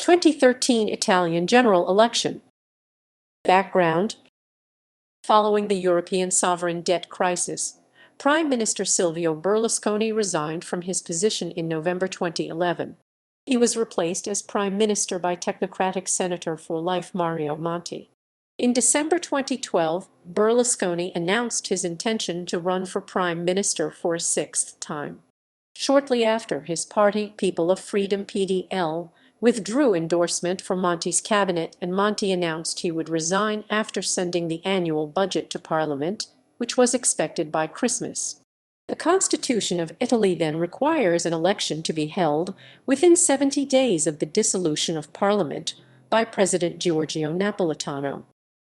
2013 Italian general election. Background: following the European sovereign debt crisis, Prime Minister Silvio Berlusconi resigned from his position in November 2011. He was replaced as Prime Minister by technocratic Senator for Life Mario Monti. In December 2012, Berlusconi announced his intention to run for Prime Minister for a sixth time. Shortly after, his party, People of Freedom (PDL), withdrew endorsement for Monti's cabinet, and Monti announced he would resign after sending the annual budget to Parliament, which was expected by Christmas. The Constitution of Italy then requires an election to be held within 70 days of the dissolution of Parliament by President Giorgio Napolitano.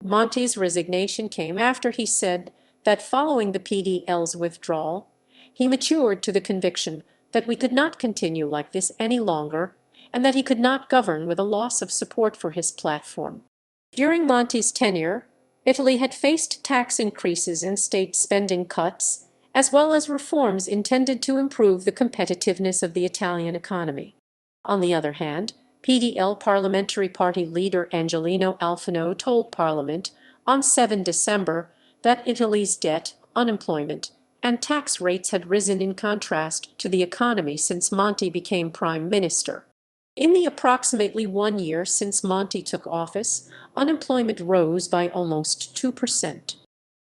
Monti's resignation came after he said that following the PDL's withdrawal, he matured to the conviction that we could not continue like this any longer, and that he could not govern with a loss of support for his platform. During Monti's tenure, Italy had faced tax increases and state spending cuts, as well as reforms intended to improve the competitiveness of the Italian economy. On the other hand, PDL parliamentary party leader Angelino Alfano told Parliament on 7 December that Italy's debt, unemployment, and tax rates had risen in contrast to the economy since Monti became prime minister. In the approximately 1 year since Monti took office, unemployment rose by almost 2%.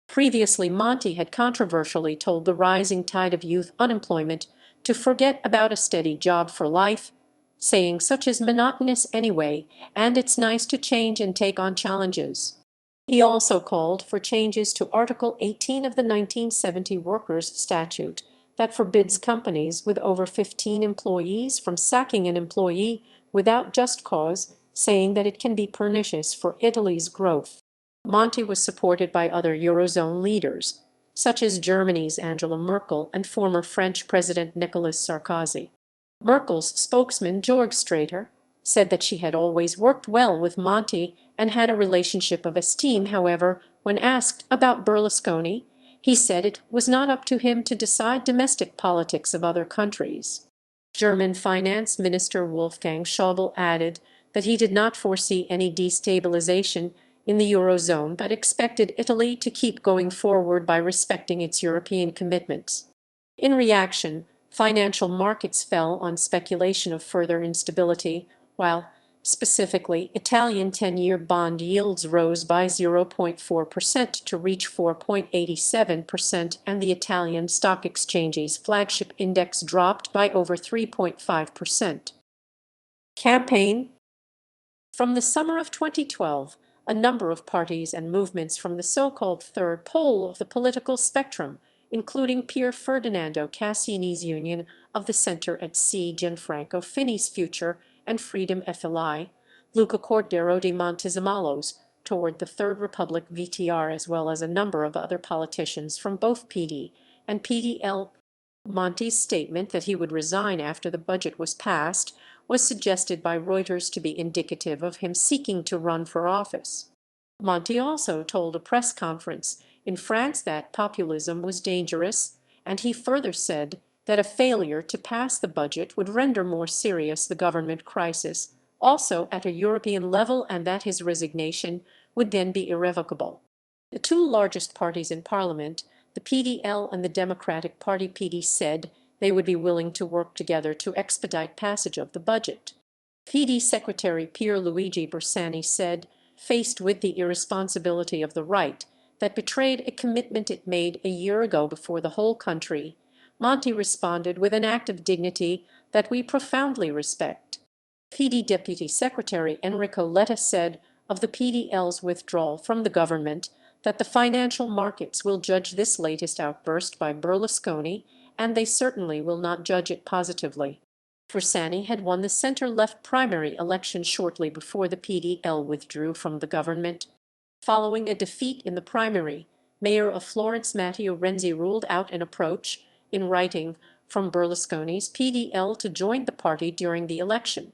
Previously, Monti had controversially told the rising tide of youth unemployment to forget about a steady job for life, saying such is monotonous anyway, and it's nice to change and take on challenges. He also called for changes to Article 18 of the 1970 Workers' Statute that forbids companies with over 15 employees from sacking an employee without just cause, saying that it can be pernicious for Italy's growth. Monti was supported by other Eurozone leaders, such as Germany's Angela Merkel and former French President Nicolas Sarkozy. Merkel's spokesman Georg Streiter said that she had always worked well with Monti and had a relationship of esteem. However, when asked about Berlusconi, he said it was not up to him to decide domestic politics of other countries. German Finance Minister Wolfgang Schäuble added that he did not foresee any destabilization in the Eurozone but expected Italy to keep going forward by respecting its European commitments. In reaction, financial markets fell on speculation of further instability, while, specifically, Italian 10-year bond yields rose by 0.4% to reach 4.87%, and the Italian stock exchange's flagship index dropped by over 3.5%. Campaign. From the summer of 2012, a number of parties and movements from the so-called third pole of the political spectrum, including Pier Ferdinando Cassini's Union of the Center at C. Gianfranco Fini's Future and Freedom FLI, Luca Cordero di Montezemolo's Toward the Third Republic VTR, as well as a number of other politicians from both PD and PDL. Monti's statement that he would resign after the budget was passed was suggested by Reuters to be indicative of him seeking to run for office. Monti also told a press conference in France that populism was dangerous, and he further said that a failure to pass the budget would render more serious the government crisis, also at a European level, and that his resignation would then be irrevocable. The two largest parties in Parliament, the PDL and the Democratic Party PD, said they would be willing to work together to expedite passage of the budget. PD Secretary Pierluigi Bersani said, faced with the irresponsibility of the right that betrayed a commitment it made a year ago before the whole country, Monti responded with an act of dignity that we profoundly respect. PD Deputy Secretary Enrico Letta said of the PDL's withdrawal from the government that the financial markets will judge this latest outburst by Berlusconi, and they certainly will not judge it positively. Bersani had won the center-left primary election shortly before the PDL withdrew from the government. Following a defeat in the primary, Mayor of Florence Matteo Renzi ruled out an approach, in writing, from Berlusconi's PDL to join the party during the election.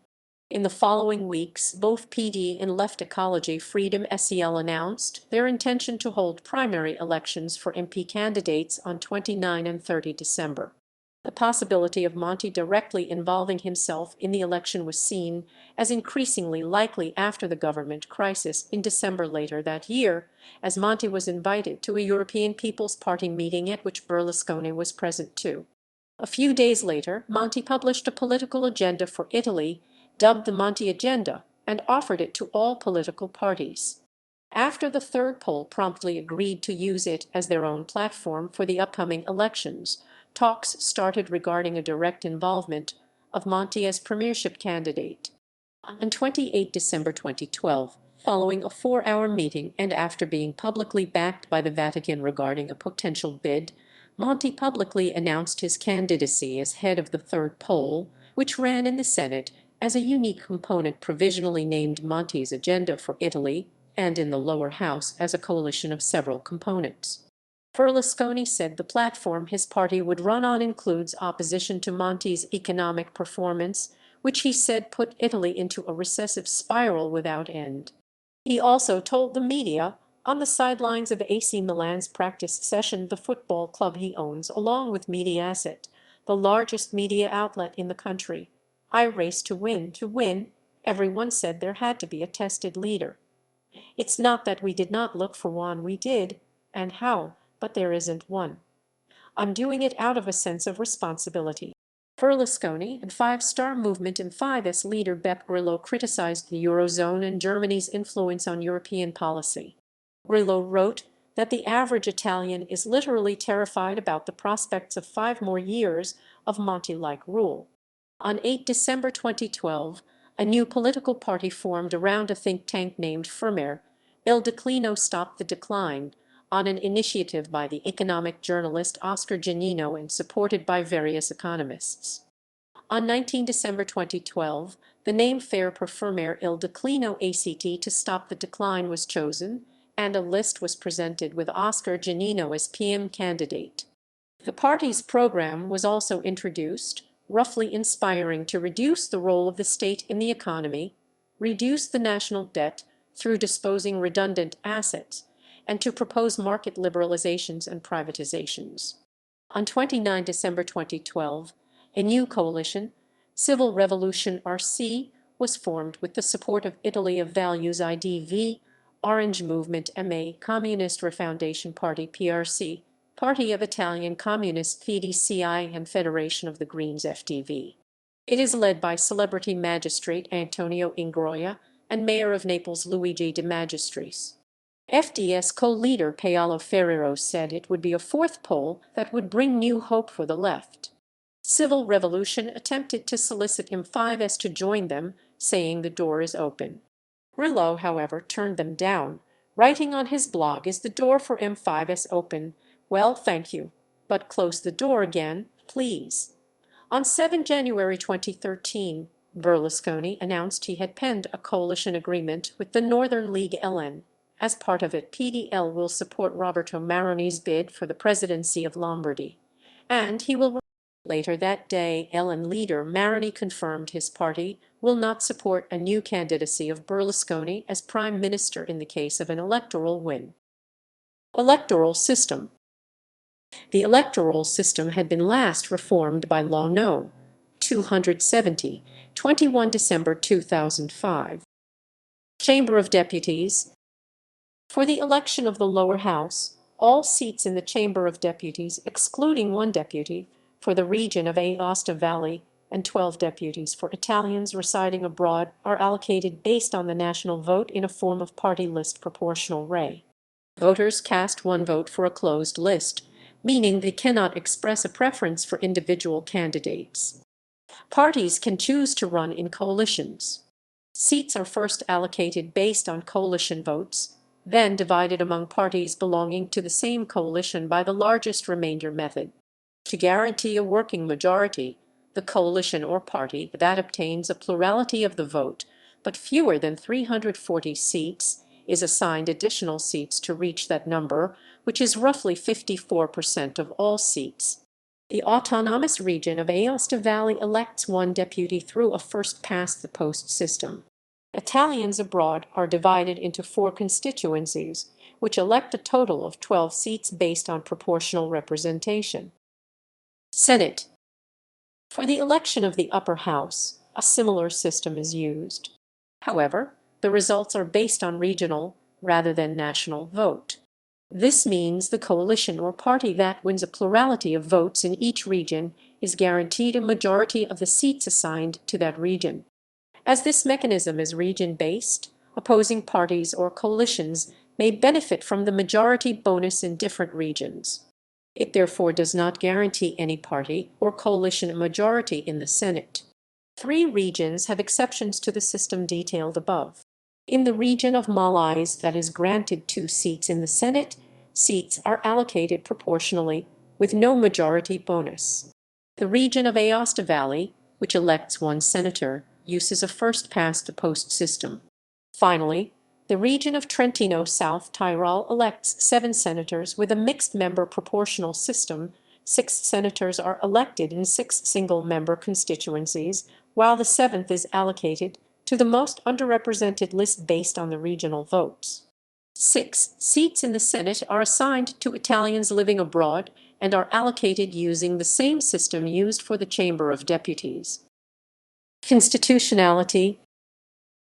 In the following weeks, both PD and Left Ecology Freedom SEL announced their intention to hold primary elections for MP candidates on 29 and 30 December. The possibility of Monti directly involving himself in the election was seen as increasingly likely after the government crisis in December later that year, as Monti was invited to a European People's Party meeting at which Berlusconi was present too. A few days later, Monti published a political agenda for Italy, dubbed the Monti Agenda, and offered it to all political parties. After the third poll promptly agreed to use it as their own platform for the upcoming elections, talks started regarding a direct involvement of Monti as premiership candidate. On 28 December 2012, following a 4-hour meeting and after being publicly backed by the Vatican regarding a potential bid, Monti publicly announced his candidacy as head of the third poll, which ran in the Senate as a unique component provisionally named Monti's Agenda for Italy, and in the lower house as a coalition of several components. Berlusconi said the platform his party would run on includes opposition to Monti's economic performance, which he said put Italy into a recessive spiral without end. He also told the media, on the sidelines of AC Milan's practice session, the football club he owns along with Mediaset, the largest media outlet in the country, "I race to win, to win. Everyone said there had to be a tested leader. It's not that we did not look for one, we did, and how, but there isn't one. I'm doing it out of a sense of responsibility." Berlusconi and Five-Star Movement M5's leader Beppe Grillo criticized the Eurozone and Germany's influence on European policy. Grillo wrote that the average Italian is literally terrified about the prospects of 5 more years of Monti-like rule. On 8 December 2012, a new political party formed around a think tank named Il Declino Stop the Decline, on an initiative by the economic journalist Oscar Giannino and supported by various economists. On 19 December 2012, the name Fair per Il Declino ACT to Stop the Decline was chosen, and a list was presented with Oscar Giannino as PM candidate. The party's program was also introduced, roughly inspiring to reduce the role of the state in the economy, reduce the national debt through disposing redundant assets, and to propose market liberalizations and privatizations. On 29 December 2012, a new coalition, Civil Revolution RC, was formed with the support of Italy of Values Idige, Orange Movement MA, Communist Refoundation Party PRC, Party of Italian Communists PDCI, and Federation of the Greens FDV. It is led by celebrity magistrate Antonio Ingroia and Mayor of Naples Luigi De Magistris. FDS co-leader Paolo Ferrero said it would be a fourth poll that would bring new hope for the left. Civil Revolution attempted to solicit M5S to join them, saying the door is open. Grillo, however, turned them down, writing on his blog, "Is the door for M5S open? Well, thank you, but close the door again, please." On 7 January 2013, Berlusconi announced he had penned a coalition agreement with the Northern League LN. As part of it, PDL will support Roberto Maroni's bid for the presidency of Lombardy, and he will. Later that day, LN leader Maroni confirmed his party will not support a new candidacy of Berlusconi as prime minister in the case of an electoral win. Electoral system. The electoral system had been last reformed by Law No. 270, 21 December 2005. Chamber of Deputies. For the election of the lower house, all seats in the Chamber of Deputies, excluding 1 deputy, for the region of Aosta Valley, and 12 deputies for Italians residing abroad, are allocated based on the national vote in a form of party list proportional array. Voters cast 1 vote for a closed list, meaning they cannot express a preference for individual candidates. Parties can choose to run in coalitions. Seats are first allocated based on coalition votes, then divided among parties belonging to the same coalition by the largest remainder method. To guarantee a working majority, the coalition or party that obtains a plurality of the vote, but fewer than 340 seats, is assigned additional seats to reach that number, which is roughly 54% of all seats. The autonomous region of Aosta Valley elects 1 deputy through a first-past-the-post system. Italians abroad are divided into 4 constituencies, which elect a total of 12 seats based on proportional representation. Senate. For the election of the upper house, a similar system is used. However, the results are based on regional rather than national vote. This means the coalition or party that wins a plurality of votes in each region is guaranteed a majority of the seats assigned to that region. As this mechanism is region-based, opposing parties or coalitions may benefit from the majority bonus in different regions. It therefore does not guarantee any party or coalition a majority in the Senate. 3 regions have exceptions to the system detailed above. In the region of Malais that is granted 2 seats in the Senate, seats are allocated proportionally, with no majority bonus. The region of Aosta Valley, which elects 1 senator, uses a first-past-the-post system. Finally, the region of Trentino-South Tyrol elects 7 senators with a mixed-member proportional system. 6 senators are elected in 6 single-member constituencies, while the 7th is allocated to the most underrepresented list based on the regional votes. 6 seats in the Senate are assigned to Italians living abroad and are allocated using the same system used for the Chamber of Deputies. Constitutionality.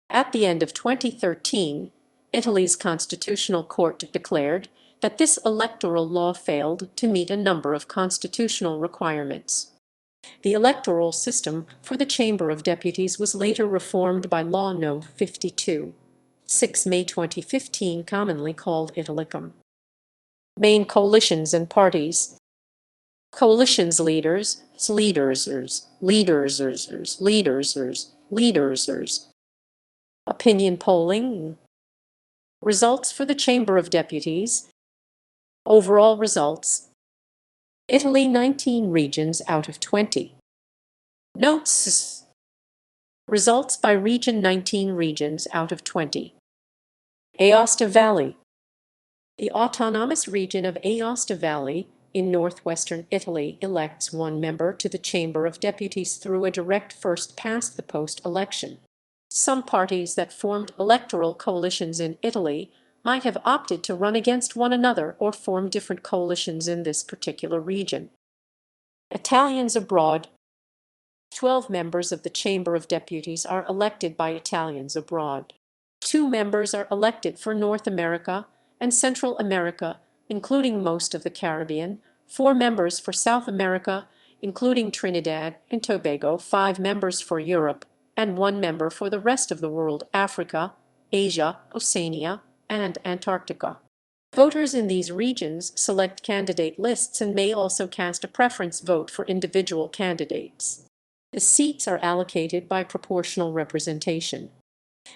At the end of 2013, Italy's Constitutional Court declared that this electoral law failed to meet a number of constitutional requirements. The electoral system for the Chamber of Deputies was later reformed by Law No. 52, 6 May 2015, commonly called Italicum. Main coalitions and parties. Coalitions leaders. Opinion polling. Results for the Chamber of Deputies. Overall results. Italy 19 regions out of 20. Notes. Results by region 19 regions out of 20. Aosta Valley. The autonomous region of Aosta Valley in northwestern Italy elects 1 member to the Chamber of Deputies through a direct first-past-the-post election. Some parties that formed electoral coalitions in Italy might have opted to run against one another or form different coalitions in this particular region. Italians abroad. 12 members of the Chamber of Deputies are elected by Italians abroad. 2 members are elected for North America and Central America, including most of the Caribbean, 4 members for South America, including Trinidad and Tobago, 5 members for Europe, and 1 member for the rest of the world, Africa, Asia, Oceania, and Antarctica. Voters in these regions select candidate lists and may also cast a preference vote for individual candidates. The seats are allocated by proportional representation.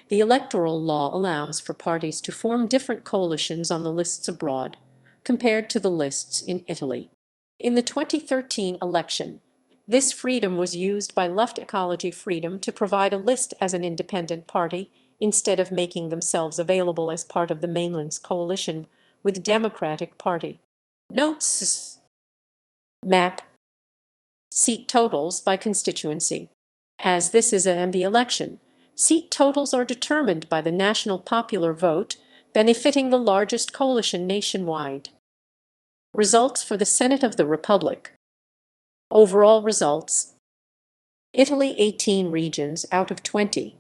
The electoral law allows for parties to form different coalitions on the lists abroad, compared to the lists in Italy. In the 2013 election, this freedom was used by Left Ecology Freedom to provide a list as an independent party, instead of making themselves available as part of the mainland's coalition with Democratic Party. Notes. Map. Seat totals by constituency. As this is an MB election, seat totals are determined by the national popular vote, benefiting the largest coalition nationwide. Results for the Senate of the Republic. Overall results. Italy 18 regions out of 20.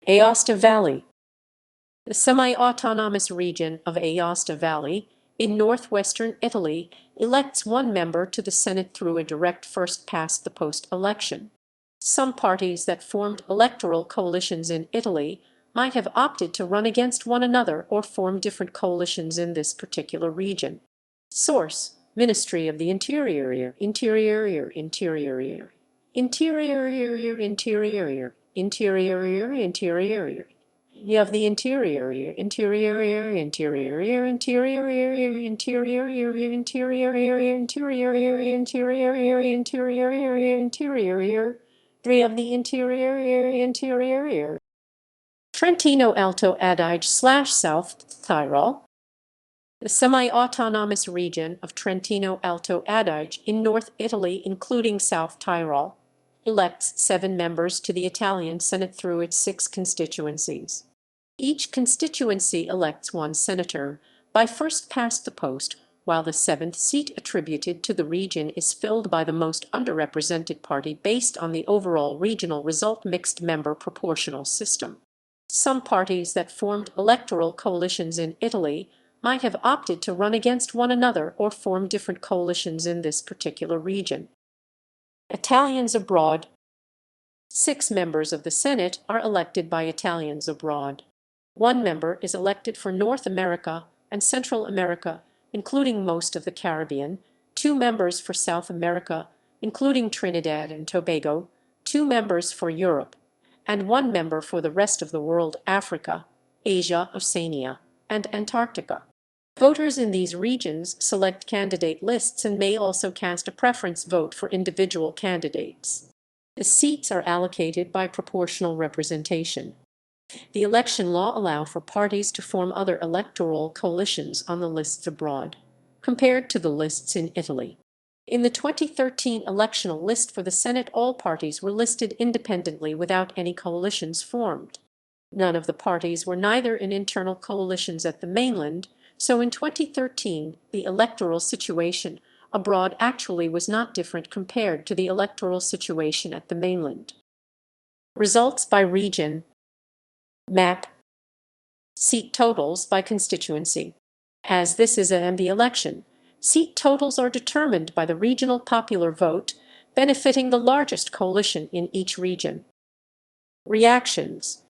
Aosta Valley. The semi-autonomous region of Aosta Valley in northwestern Italy elects 1 member to the Senate through a direct first-past-the-post election. Some parties that formed electoral coalitions in Italy might have opted to run against one another or form different coalitions in this particular region. Source: Ministry of the Interior. Interior. Interior. Interior. Interior. Interior. Interior. You have the interior, interior, interior, interior, interior, interior, interior, interior, interior, interior, 3 of the interior. Trentino-Alto Adige/South Tyrol. The semi-autonomous region of Trentino-Alto Adige in North Italy, including South Tyrol, elects 7 members to the Italian Senate through its 6 constituencies. Each constituency elects 1 senator by first-past-the-post, while the seventh seat attributed to the region is filled by the most underrepresented party based on the overall regional result mixed member proportional system. Some parties that formed electoral coalitions in Italy might have opted to run against one another or form different coalitions in this particular region. Italians abroad. 6 members of the Senate are elected by Italians abroad. 1 member is elected for North America and Central America, including most of the Caribbean, 2 members for South America, including Trinidad and Tobago, 2 members for Europe, and 1 member for the rest of the world, Africa, Asia, Oceania, and Antarctica. Voters in these regions select candidate lists and may also cast a preference vote for individual candidates. The seats are allocated by proportional representation. The election law allow for parties to form other electoral coalitions on the lists abroad, compared to the lists in Italy. In the 2013 electional list for the Senate, all parties were listed independently without any coalitions formed. None of the parties were neither in internal coalitions at the mainland, so in 2013 the electoral situation abroad actually was not different compared to the electoral situation at the mainland. Results by region. Map. Seat totals by constituency. As this is an MB election, seat totals are determined by the regional popular vote, benefiting the largest coalition in each region. Reactions.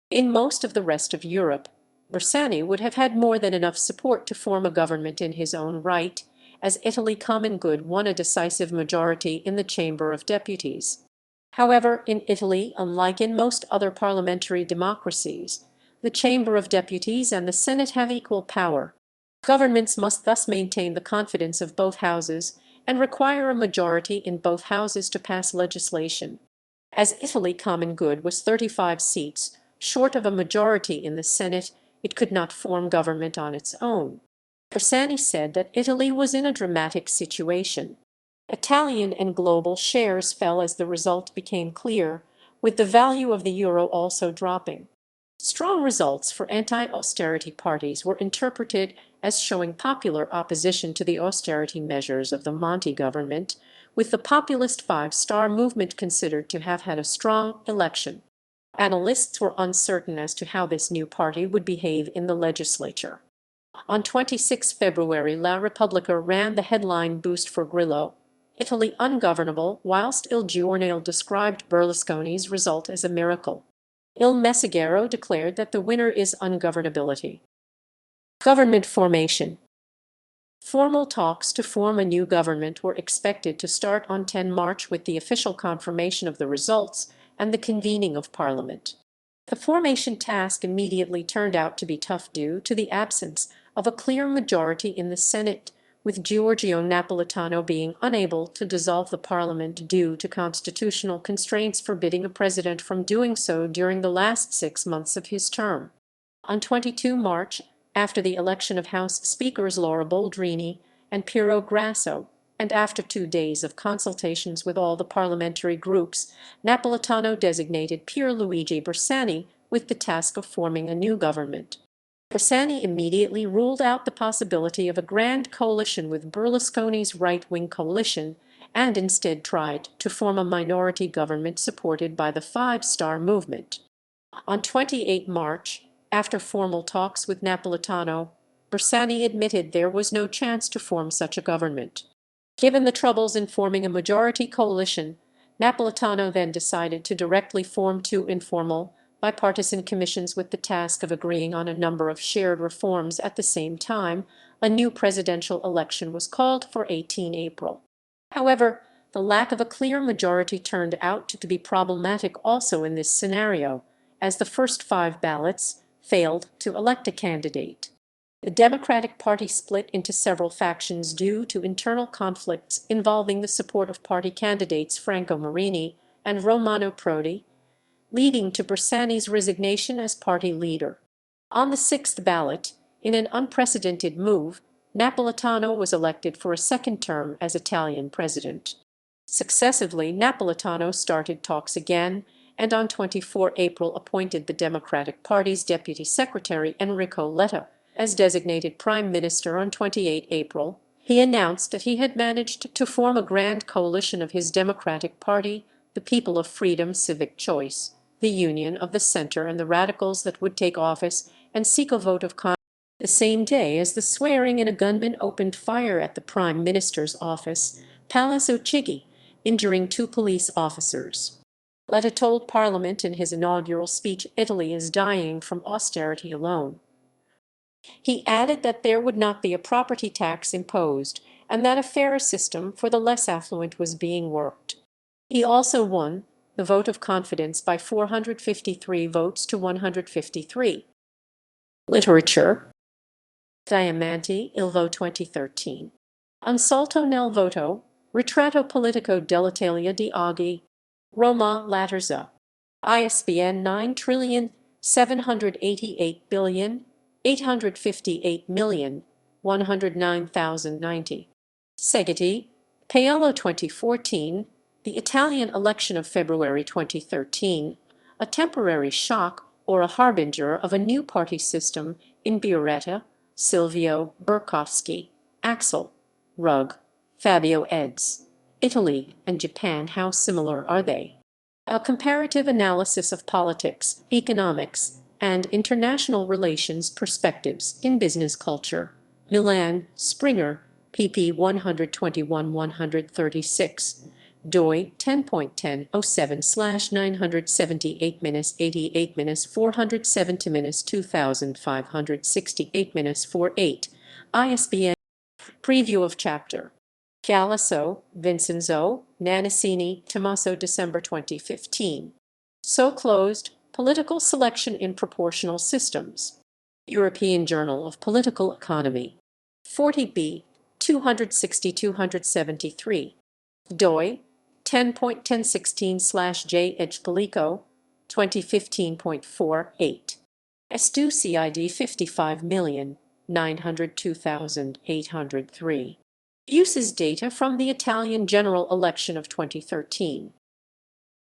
In most of the rest of Europe, Bersani would have had more than enough support to form a government in his own right, as Italy Common Good won a decisive majority in the Chamber of Deputies. However, in Italy, unlike in most other parliamentary democracies, the Chamber of Deputies and the Senate have equal power. Governments must thus maintain the confidence of both houses and require a majority in both houses to pass legislation. As Italy Common Good was 35 seats, short of a majority in the Senate, it could not form government on its own. Bersani said that Italy was in a dramatic situation. Italian and global shares fell as the result became clear, with the value of the euro also dropping. Strong results for anti-austerity parties were interpreted as showing popular opposition to the austerity measures of the Monti government, with the populist Five-Star Movement considered to have had a strong election. Analysts were uncertain as to how this new party would behave in the legislature. On 26 February, La Repubblica ran the headline boost for Grillo, Italy ungovernable, whilst Il Giornale described Berlusconi's result as a miracle. Il Messaggero declared that the winner is ungovernability. Government formation. Formal talks to form a new government were expected to start on 10 March with the official confirmation of the results and the convening of Parliament. The formation task immediately turned out to be tough due to the absence of a clear majority in the Senate, with Giorgio Napolitano being unable to dissolve the Parliament due to constitutional constraints forbidding a president from doing so during the last 6 months of his term. On 22 March, after the election of House Speakers Laura Boldrini and Piero Grasso, and after 2 days of consultations with all the parliamentary groups, Napolitano designated Pierluigi Bersani with the task of forming a new government. Bersani immediately ruled out the possibility of a grand coalition with Berlusconi's right-wing coalition and instead tried to form a minority government supported by the Five-Star Movement. On 28 March, after formal talks with Napolitano, Bersani admitted there was no chance to form such a government. Given the troubles in forming a majority coalition, Napolitano then decided to directly form 2 informal, bipartisan commissions with the task of agreeing on a number of shared reforms at the same time. A new presidential election was called for 18 April. However, the lack of a clear majority turned out to be problematic also in this scenario, as the first 5 ballots failed to elect a candidate. The Democratic Party split into several factions due to internal conflicts involving the support of party candidates Franco Marini and Romano Prodi, leading to Bersani's resignation as party leader. On the 6th ballot, in an unprecedented move, Napolitano was elected for a second term as Italian president. Successively, Napolitano started talks again, and on 24 April appointed the Democratic Party's deputy secretary Enrico Letta As designated Prime Minister on 28 April, he announced that he had managed to form a grand coalition of his Democratic Party, the People of Freedom Civic Choice, the Union of the Centre and the Radicals that would take office and seek a vote of confidence. The same day as the swearing-in, a gunman opened fire at the Prime Minister's office, Palazzo Chigi, injuring 2 police officers. Letta told Parliament in his inaugural speech Italy is dying from austerity alone. He added that there would not be a property tax imposed and that a fairer system for the less affluent was being worked. He also won the vote of confidence by 453 votes to 153. Literature. Diamanti il voto 2013. Un salto nel voto, ritratto politico dell'Italia di oggi. Roma, Laterza. ISBN 9788858,109,090. Seghetti, Paolo 2014, The Italian Election of February 2013, A Temporary Shock or a Harbinger of a New Party System in Bioretta, Silvio Berlusconi, Axel, Rugg, Fabio eds. Italy and Japan, how similar are they? A comparative analysis of politics, economics, and international relations perspectives in business culture. Milan, Springer, pp. 121-136, doi 10.10.07/978-470-2568-48, ISBN. Preview of chapter. Galasso, Vincenzo, Nannicini, Tommaso, December 2015. So closed, Political Selection in Proportional Systems. European Journal of Political Economy. 40b, 260-273. doi, 10.1016/J. H. Palico, 2015.48. Estu CID 55,902,803. Uses data from the Italian general election of 2013.